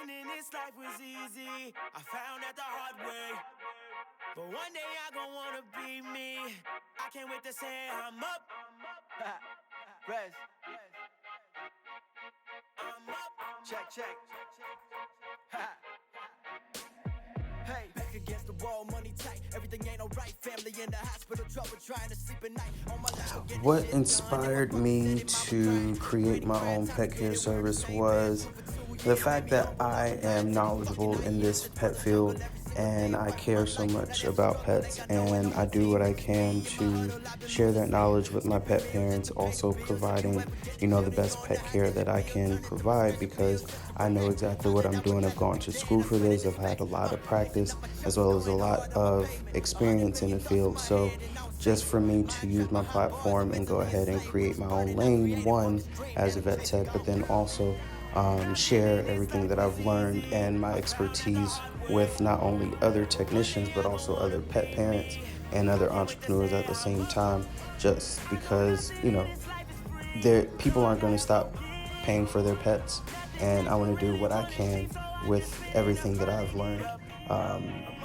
thinking this life was easy. I found that the hard way. But one day I gon' wanna be me. I can't wait to say I'm up. Rez. I'm up. Check. Hey, back against the wall, money tight. Everything ain't alright. Family in the hospital, trouble trying to sleep at night. On my life, What inspired me to create my own pet care service was the fact that I am knowledgeable in this pet field and I care so much about pets, and I do what I can to share that knowledge with my pet parents, also providing, the best pet care that I can provide because I know exactly what I'm doing. I've gone to school for this. I've had a lot of practice as well as a lot of experience in the field. So just for me to use my platform and go ahead and create my own lane, one, as a vet tech, but then also share everything that I've learned and my expertise with not only other technicians, but also other pet parents and other entrepreneurs at the same time, just because, people aren't going to stop paying for their pets, and I want to do what I can with everything that I've learned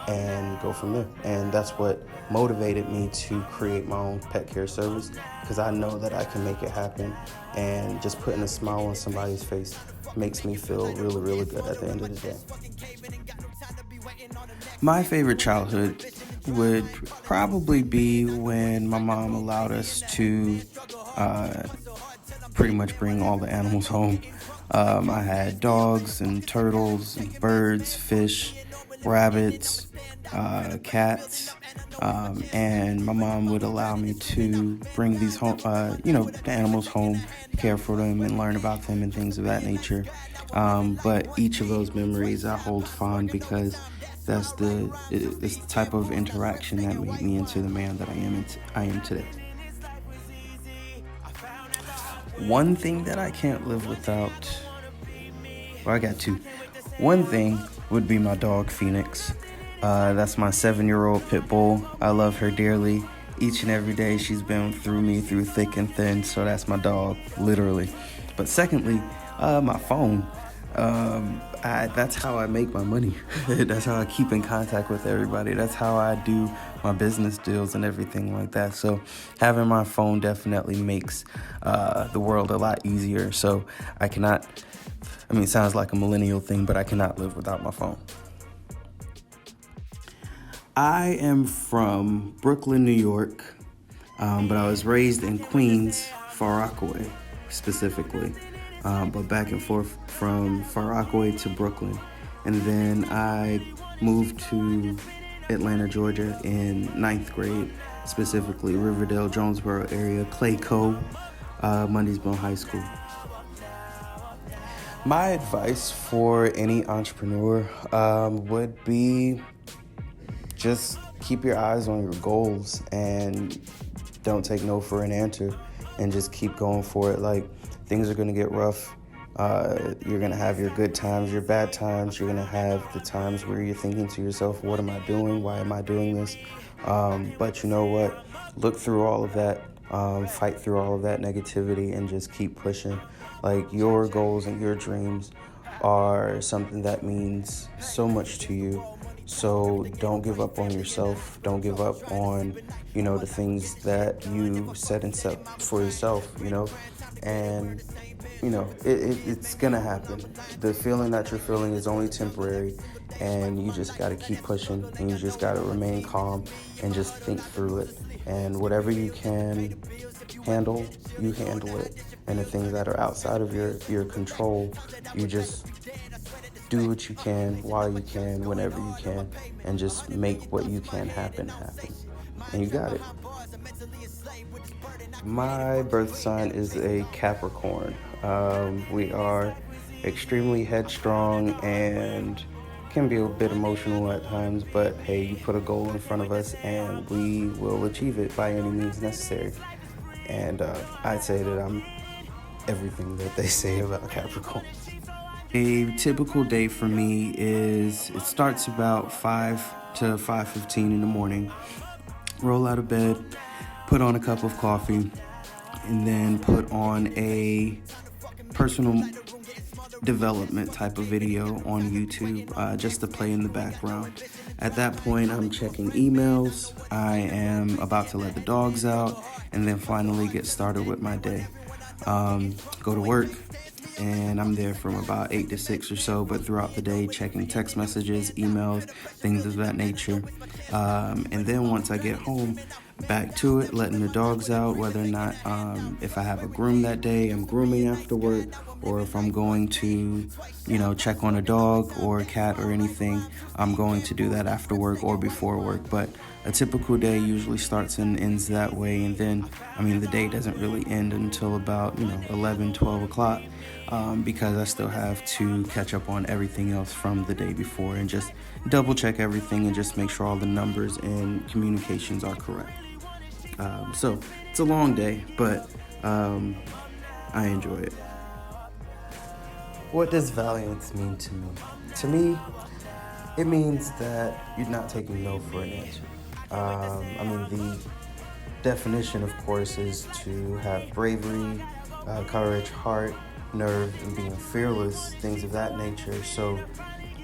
and go from there. And that's what motivated me to create my own pet care service, because I know that I can make it happen, and just putting a smile on somebody's face makes me feel really, really good at the end of the day. My favorite childhood would probably be when my mom allowed us to pretty much bring all the animals home. I had dogs and turtles and birds, fish, rabbits, cats, and my mom would allow me to bring these home, the animals home, care for them, and learn about them and things of that nature. But each of those memories I hold fond because it's the type of interaction that made me into the man that I am today. One thing that I can't live without, well, I got two. One thing would be my dog, Phoenix. That's my 7-year-old pit bull. I love her dearly. Each and every day she's been through me through thick and thin, so that's my dog, literally. But secondly, my phone. That's how I make my money. That's how I keep in contact with everybody. That's how I do my business deals and everything like that. So having my phone definitely makes the world a lot easier. So it sounds like a millennial thing, but I cannot live without my phone. I am from Brooklyn, New York, but I was raised in Queens, Far Rockaway specifically. But back and forth from Far Rockaway to Brooklyn. And then I moved to Atlanta, Georgia in 9th grade, specifically Riverdale, Jonesboro area, Clayco, Mundiesville High School. My advice for any entrepreneur would be just keep your eyes on your goals and don't take no for an answer, and just keep going for it. Like, things are going to get rough. You're going to have your good times, your bad times. You're going to have the times where you're thinking to yourself, what am I doing? Why am I doing this? But you know what? Look through all of that, fight through all of that negativity, and just keep pushing. Like, your goals and your dreams are something that means so much to you. So don't give up on yourself. Don't give up on, the things that you set and set for yourself, And, it's going to happen. The feeling that you're feeling is only temporary, and you just got to keep pushing, and you just got to remain calm and just think through it. And whatever you can handle, you handle it. And the things that are outside of your control, you just do what you can, while you can, whenever you can, and just make what you can happen. And you got it. My birth sign is a Capricorn. We are extremely headstrong and can be a bit emotional at times, but hey, you put a goal in front of us and we will achieve it by any means necessary. And I'd say that I'm everything that they say about Capricorn. A typical day for me it starts about 5 to 5:15 in the morning. Roll out of bed, put on a cup of coffee, and then put on a personal development type of video on YouTube, just to play in the background. At that point, I'm checking emails, I am about to let the dogs out, and then finally get started with my day. Go to work, and I'm there from about 8 to 6 or so, but throughout the day, checking text messages, emails, things of that nature. And then once I get home, back to it, letting the dogs out, whether or not, if I have a groom that day, I'm grooming after work, or if I'm going to, check on a dog or a cat or anything, I'm going to do that after work or before work. But a typical day usually starts and ends that way, and then, the day doesn't really end until about, 11, 12 o'clock, because I still have to catch up on everything else from the day before and just double check everything and just make sure all the numbers and communications are correct. So it's a long day, but I enjoy it. What does valiance mean to me? To me, it means that you're not taking no for an answer. The definition, of course, is to have bravery, courage, heart, nerve, and being fearless, things of that nature. So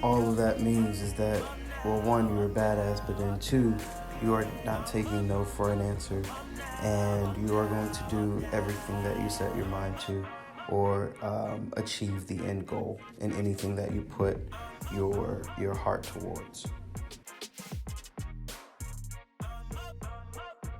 all of that means is that, well, one, you're a badass, but then two, you are not taking no for an answer, and you are going to do everything that you set your mind to, or achieve the end goal in anything that you put your heart towards.